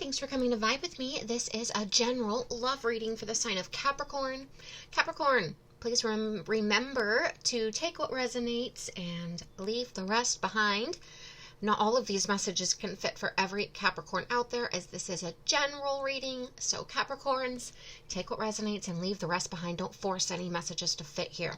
thanks for coming to vibe with me. This is a general love reading for the sign of Capricorn. Capricorn, please remember to take what resonates and leave the rest behind. Not all of these messages can fit for every Capricorn out there, as this is a general reading. So Capricorns, take what resonates and leave the rest behind. Don't force any messages to fit here.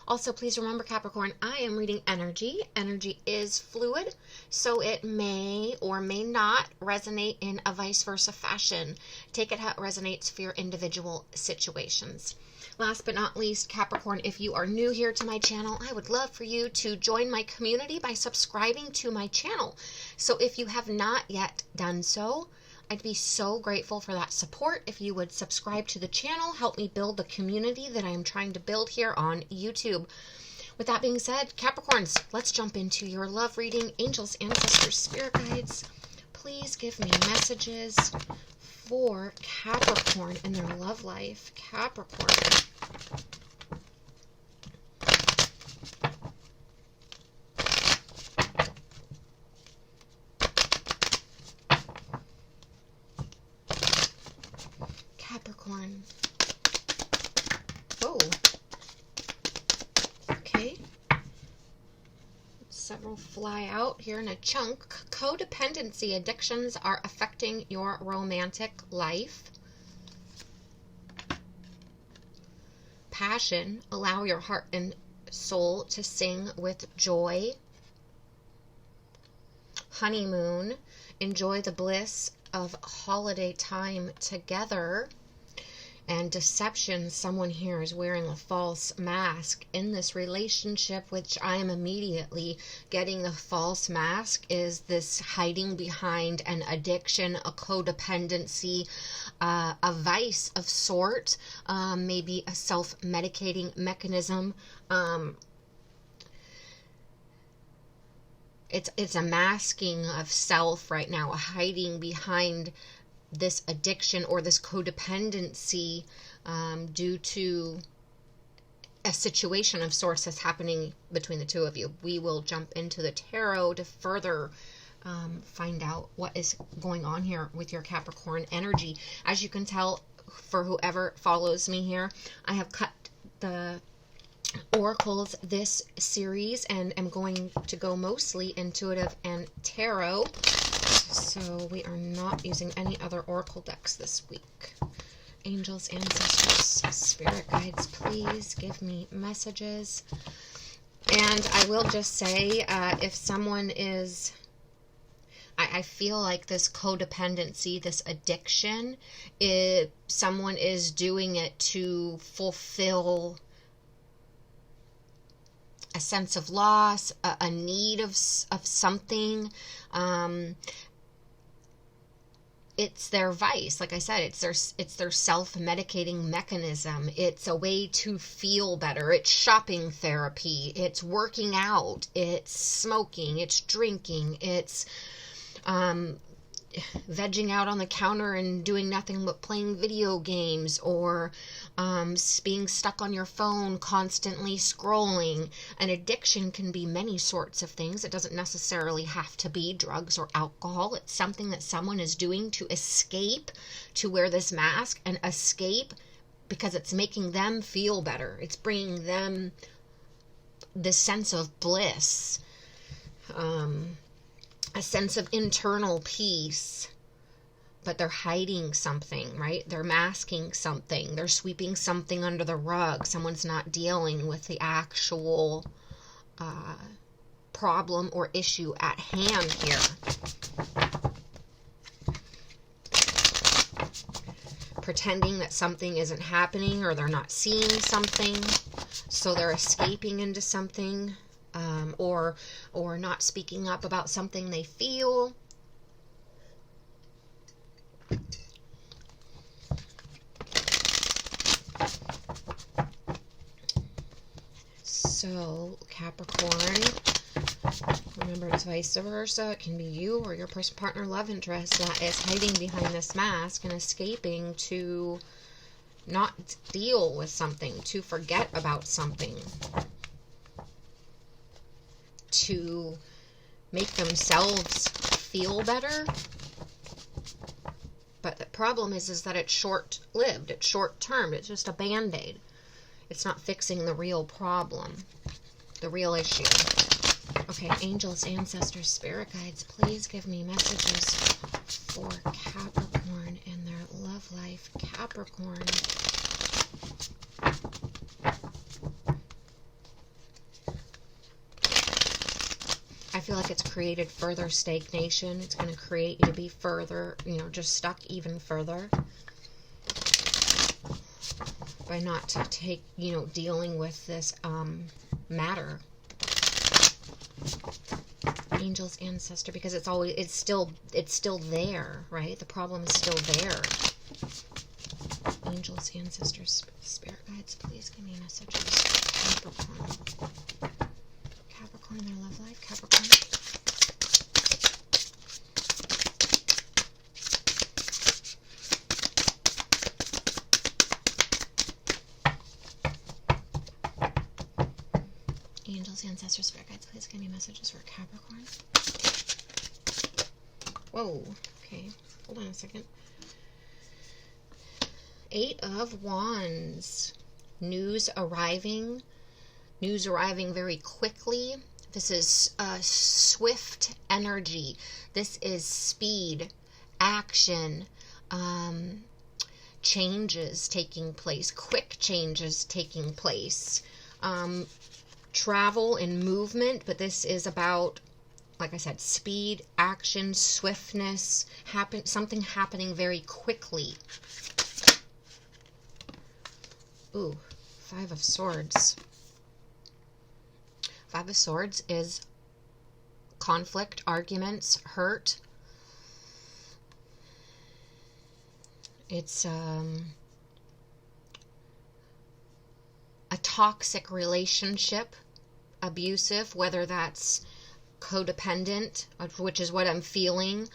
Also, please remember, Capricorn, I am reading energy. Energy is fluid, so it may or may not resonate in a vice versa fashion. Take it how it resonates for your individual situations. Last but not least, Capricorn, if you are new here to my channel, I would love for you to join my community by subscribing to my channel. So if you have not yet done so, I'd be so grateful for that support. If you would subscribe to the channel, help me build the community that I am trying to build here on YouTube. With that being said, Capricorns, let's jump into your love reading. Angels, ancestors, spirit guides, please give me messages for Capricorn and their love life. Capricorn. Capricorn. Oh. Okay. Several fly out here in a chunk. Codependency addictions are affecting your romantic life. Passion, allow your heart and soul to sing with joy. Honeymoon, enjoy the bliss of holiday time together. And deception, someone here is wearing a false mask in this relationship, which I am immediately getting. The false mask is this hiding behind an addiction, a codependency, a vice of sort, maybe a self-medicating mechanism. It's a masking of self right now, a hiding behind this addiction or this codependency due to a situation of sorts that's happening between the two of you. We will jump into the tarot to further find out what is going on here with your Capricorn energy. As you can tell, for whoever follows me here, I have cut the oracles this series and am going to go mostly intuitive and tarot. So we are not using any other oracle decks this week. Angels, ancestors, spirit guides, please give me messages. And I will just say, if someone is, I feel like this codependency, this addiction, if someone is doing it to fulfill a sense of loss, a need of something. It's their vice. Like I said, it's their self-medicating mechanism. It's a way to feel better. It's shopping therapy. It's working out. It's smoking. It's drinking. It's vegging out on the counter and doing nothing but playing video games, or being stuck on your phone, constantly scrolling. An addiction can be many sorts of things. It doesn't necessarily have to be drugs or alcohol. It's something that someone is doing to escape, to wear this mask and escape because it's making them feel better. It's bringing them this sense of bliss, a sense of internal peace, but they're hiding something, right? They're masking something. They're sweeping something under the rug. Someone's not dealing with the actual problem or issue at hand here. Pretending that something isn't happening, or they're not seeing something, so they're escaping into something. Or not speaking up about something they feel. So, Capricorn, remember it's vice versa. It can be you or your person, partner, love interest that is hiding behind this mask and escaping to not deal with something, to forget about something, to make themselves feel better. But the problem is that it's short-lived. It's short-term. It's just a Band-Aid. It's not fixing the real problem, the real issue. Okay, angels, ancestors, spirit guides, please give me messages for Capricorn and their love life. Capricorn. I feel like it's created further stagnation. It's going to create you to be further, just stuck even further by not dealing with this matter. Angels, ancestor, because it's still there, right? The problem is still there. Angels, ancestors, spirit guides, please give me messages. Capricorn. Capricorn, their love life. Capricorn. Angels, ancestors, spirit guides, please give me messages for Capricorn. Whoa. Okay. Hold on a second. 8 of Wands. News arriving very quickly. This is swift energy. This is speed, action, changes taking place, quick changes taking place, travel and movement, but this is about, like I said, speed, action, swiftness, something happening very quickly. Ooh, 5 of Swords. 5 of Swords is conflict, arguments, hurt. It's a toxic relationship, abusive, whether that's codependent, which is what I'm feeling,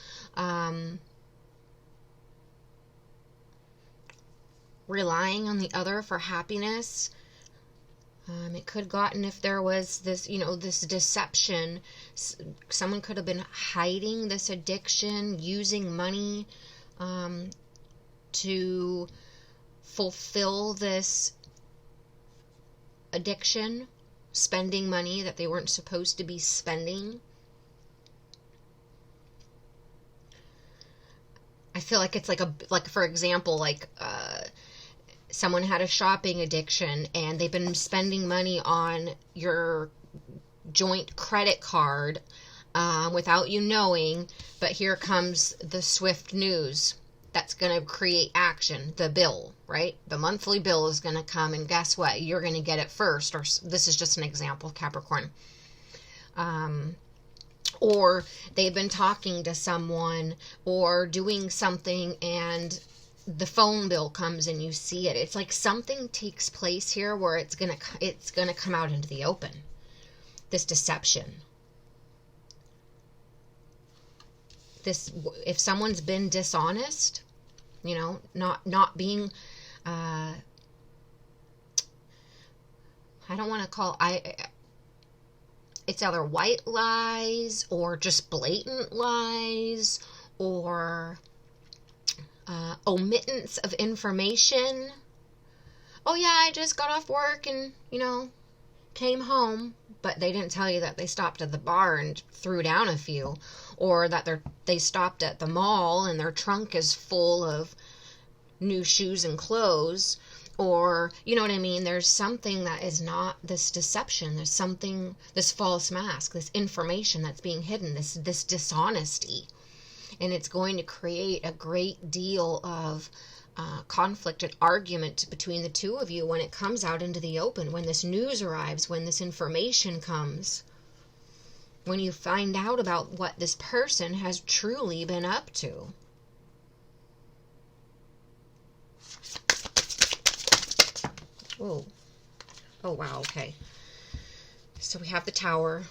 relying on the other for happiness. It could have gotten, if there was this, this deception, someone could have been hiding this addiction, using money to fulfill this addiction, spending money that they weren't supposed to be spending. I feel like it's like for example, someone had a shopping addiction and they've been spending money on your joint credit card without you knowing, but here comes the swift news that's going to create action. The bill, right? The monthly bill is going to come, and guess what? You're going to get it first. Or this is just an example, Capricorn. Or they've been talking to someone or doing something, and the phone bill comes and you see it. It's like something takes place here where it's gonna come out into the open. This deception. If someone's been dishonest, not being, I don't want to call, it's either white lies or just blatant lies or omittance of information. Oh yeah, I just got off work and, came home, but they didn't tell you that they stopped at the bar and threw down a few, or that they stopped at the mall and their trunk is full of new shoes and clothes, or, you know what I mean? There's something that is not this deception. There's something, this false mask, this information that's being hidden, this dishonesty. And it's going to create a great deal of conflict and argument between the two of you when it comes out into the open, when this news arrives, when this information comes, when you find out about what this person has truly been up to. Oh, wow, okay. So we have the Tower.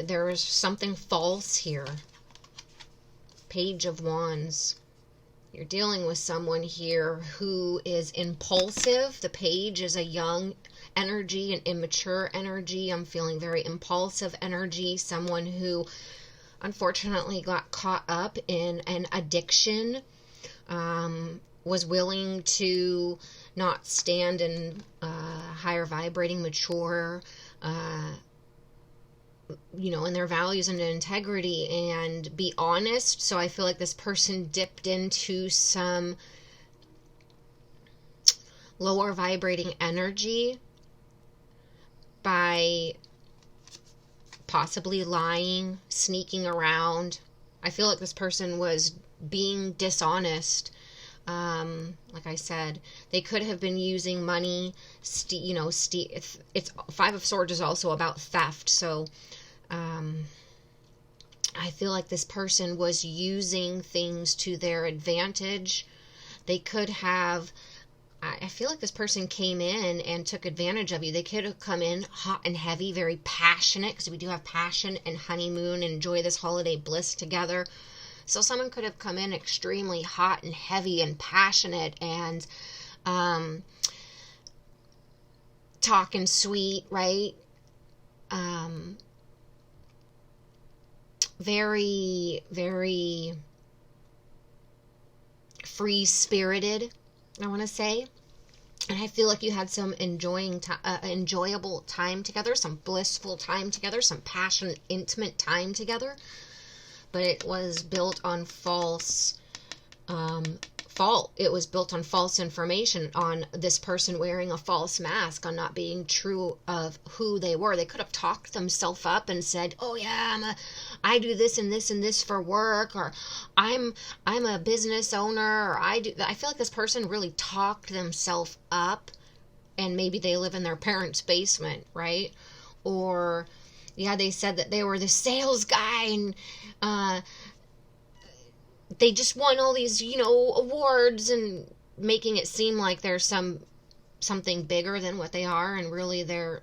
There is something false here. Page of Wands. You're dealing with someone here who is impulsive. The Page is a young energy, an immature energy. I'm feeling very impulsive energy. Someone who unfortunately got caught up in an addiction. was willing to not stand in higher vibrating, mature, in their values and integrity and be honest. So I feel like this person dipped into some lower vibrating energy by possibly lying, sneaking around. I feel like this person was being dishonest. Like I said, they could have been using money. It's Five of Swords is also about theft. So, I feel like this person was using things to their advantage. They could have, I feel like this person came in and took advantage of you. They could have come in hot and heavy, very passionate, because we do have passion and honeymoon and enjoy this holiday bliss together. So someone could have come in extremely hot and heavy and passionate and talking sweet, right? Very, very free-spirited, I want to say. And I feel like you had some enjoyable time together, some blissful time together, some passionate, intimate time together. But it was built on it was built on false information, on this person wearing a false mask, on not being true of who they were. They could have talked themselves up and said, "Oh yeah, I do this and this and this for work," or I'm a business owner, or I feel like this person really talked themselves up, and maybe they live in their parents' basement, right? Or yeah, they said that they were the sales guy and they just won all these, awards, and making it seem like there's something bigger than what they are, and really they're,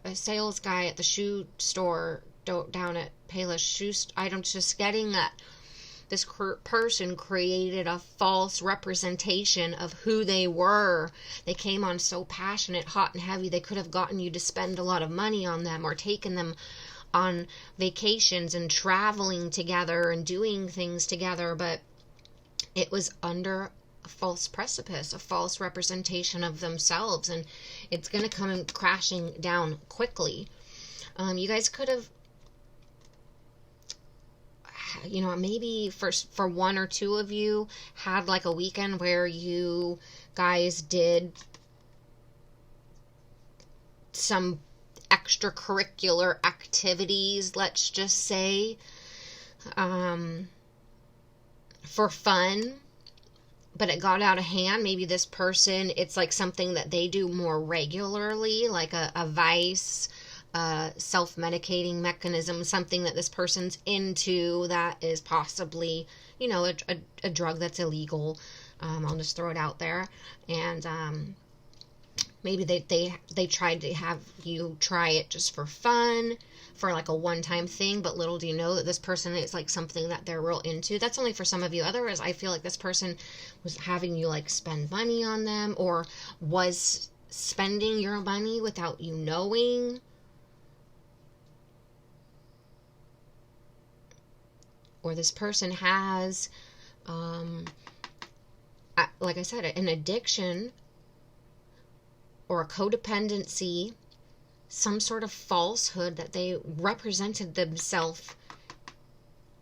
a sales guy at the shoe store down at Payless Shoe. I'm just getting that this person created a false representation of who they were. They came on so passionate, hot and heavy. They could have gotten you to spend a lot of money on them, or taken them on vacations and traveling together and doing things together, but it was under a false precipice, a false representation of themselves, and it's going to come crashing down quickly. You guys could have, maybe for one or two of you, had like a weekend where you guys did some extracurricular activities, let's just say, for fun, but it got out of hand. Maybe this person, it's like something that they do more regularly, like a vice, self-medicating mechanism, something that this person's into that is possibly, a drug that's illegal. I'll just throw it out there. And maybe they tried to have you try it just for fun, for like a one-time thing, but little do you know that this person is like something that they're real into. That's only for some of you. Otherwise, I feel like this person was having you like spend money on them, or was spending your money without you knowing. Or this person has, like I said, an addiction or a codependency, some sort of falsehood that they represented themselves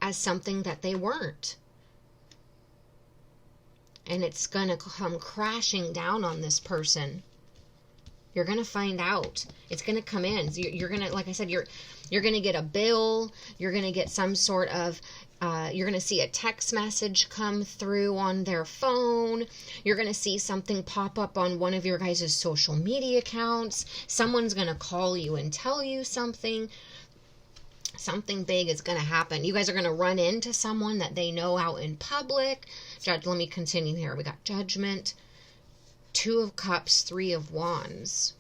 as something that they weren't. And it's going to come crashing down on this person. You're going to find out. It's going to come in. You're going to, like I said, you're going to get a bill. You're going to get some sort of, you're going to see a text message come through on their phone. You're going to see something pop up on one of your guys' social media accounts. Someone's going to call you and tell you something. Something big is going to happen. You guys are going to run into someone that they know out in public. Let me continue here. We got Judgment, Two of Cups, Three of Wands.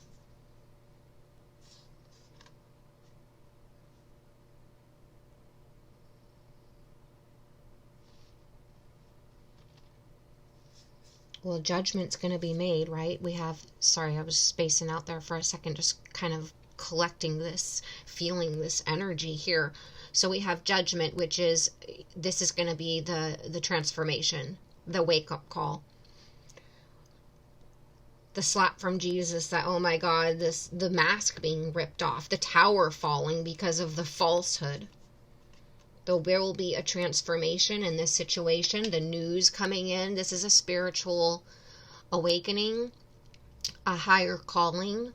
Well, judgment's going to be made, right? We have, sorry, I was spacing out there for a second, just kind of collecting this, feeling this energy here. So we have Judgment, which is, this is going to be the transformation, the wake-up call. The slap from Jesus, that, oh my God, the mask being ripped off, the tower falling because of the falsehood. There will be a transformation in this situation, the news coming in. This is a spiritual awakening, a higher calling.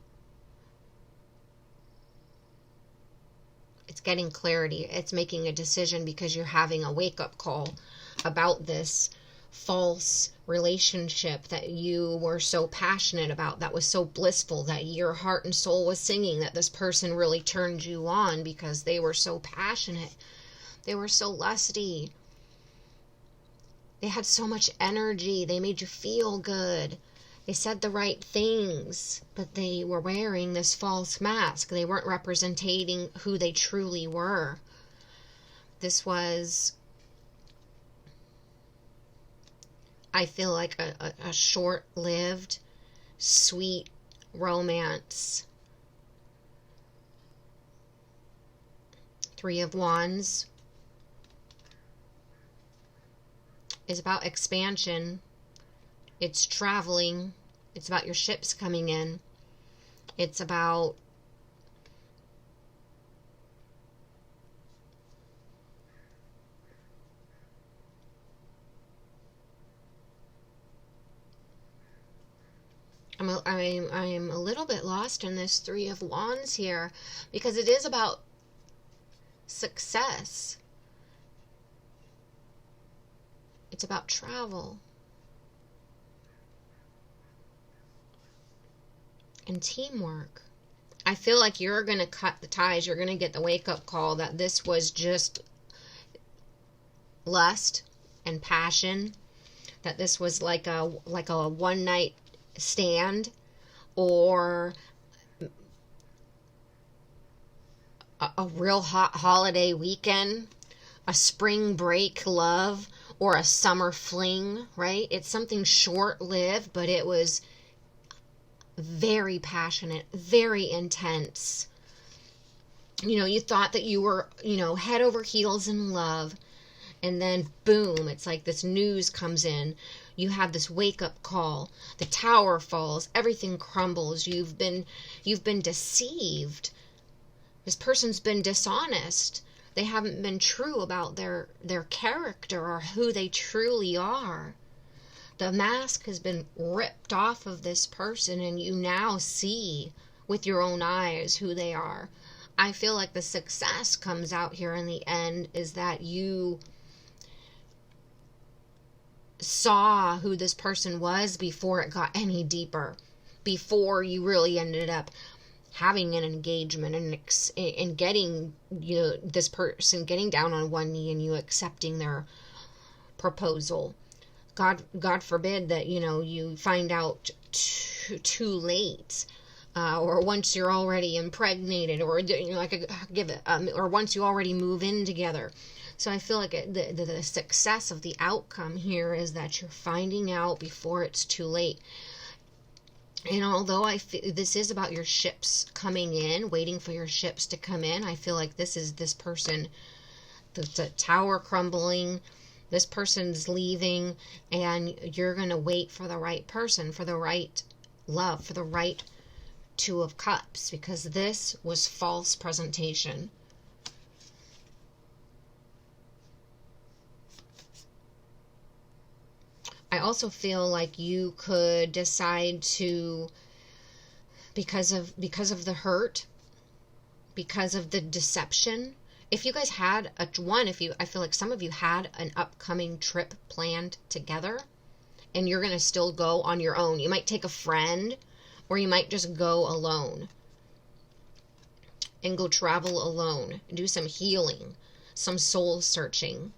It's getting clarity. It's making a decision because you're having a wake-up call about this false relationship that you were so passionate about, that was so blissful, that your heart and soul was singing, that this person really turned you on because they were so passionate. They were so lusty. They had so much energy. They made you feel good. They said the right things, but they were wearing this false mask. They weren't representing who they truly were. This was, I feel like, a short-lived, sweet romance. Three of Wands is about expansion. It's traveling. It's about your ships coming in. It's about I'm a little bit lost in this Three of Wands here, because it is about success. It's about travel and teamwork. I feel like you're going to cut the ties. You're going to get the wake-up call that this was just lust and passion, that this was like a one-night stand, or a real hot holiday weekend, a spring break love, or a summer fling, right? It's something short-lived, but it was very passionate, very intense. You know, you thought that you were, head over heels in love, and then boom, it's like this news comes in. You have this wake-up call. The tower falls, everything crumbles. You've been deceived. This person's been dishonest. They haven't been true about their character or who they truly are. The mask has been ripped off of this person, and you now see with your own eyes who they are. I feel like the success comes out here in the end is that you saw who this person was before it got any deeper, before you really ended up having an engagement and getting, this person getting down on one knee and you accepting their proposal. God forbid that, you find out too late, or once you're already impregnated, or, or once you already move in together. So I feel like the success of the outcome here is that you're finding out before it's too late. And although this is about your ships coming in, waiting for your ships to come in, I feel like this is this person, the tower crumbling, this person's leaving, and you're going to wait for the right person, for the right love, for the right Two of Cups, because this was false presentation. I also feel like you could decide to, because of the hurt, because of the deception. If you guys had I feel like some of you had an upcoming trip planned together, and you're going to still go on your own. You might take a friend, or you might just go alone and go travel alone, do some healing, some soul searching.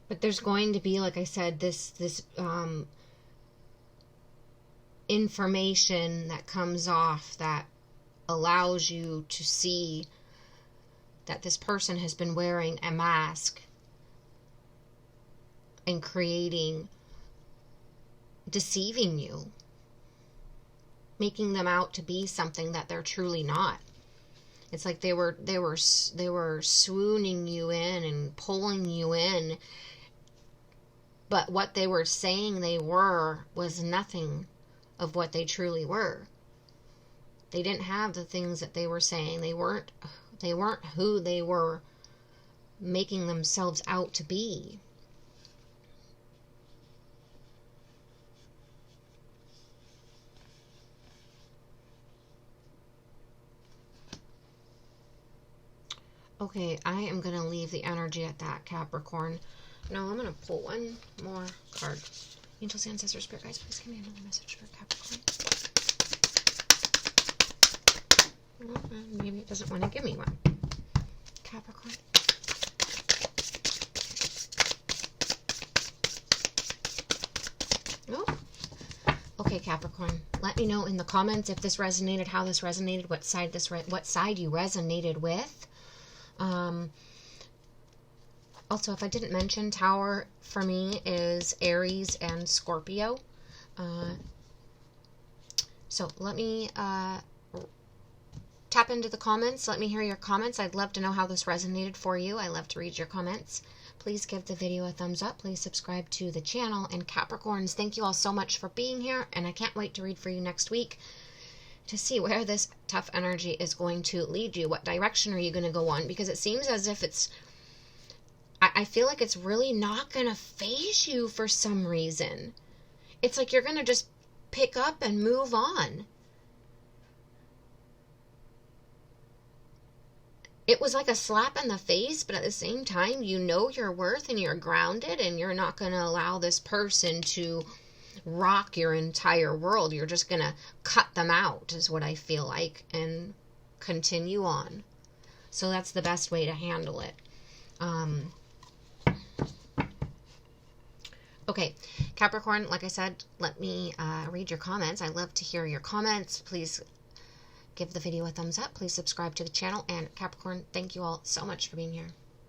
But there's going to be, like I said, this information that comes off that allows you to see that this person has been wearing a mask and creating deceiving you, making them out to be something that they're truly not. It's like they were swooning you in and pulling you in, but what they were saying they were was nothing of what they truly were. They didn't have the things that they were saying. They weren't who they were making themselves out to be. Okay, I am going to leave the energy at that, Capricorn. Now I'm going to pull one more card. Angels, ancestors, spirit guides, please give me another message for Capricorn. Maybe it doesn't want to give me one. Capricorn. Oh. Okay, Capricorn. Let me know in the comments if this resonated, how this resonated, what side you resonated with. Also, if I didn't mention, Tower for me is Aries and Scorpio. So let me tap into the comments. Let me hear your comments. I'd love to know how this resonated for you. I love to read your comments. Please give the video a thumbs up. Please subscribe to the channel. And Capricorns, thank you all so much for being here. And I can't wait to read for you next week to see where this tough energy is going to lead you. What direction are you going to go on? Because it seems as if I feel like it's really not going to faze you for some reason. It's like you're going to just pick up and move on. It was like a slap in the face, but at the same time, you know your worth and you're grounded and you're not going to allow this person to rock your entire world. You're just going to cut them out, is what I feel like, and continue on. So that's the best way to handle it. Okay, Capricorn, like I said, let me read your comments. I love to hear your comments. Please give the video a thumbs up. Please subscribe to the channel. And Capricorn, thank you all so much for being here.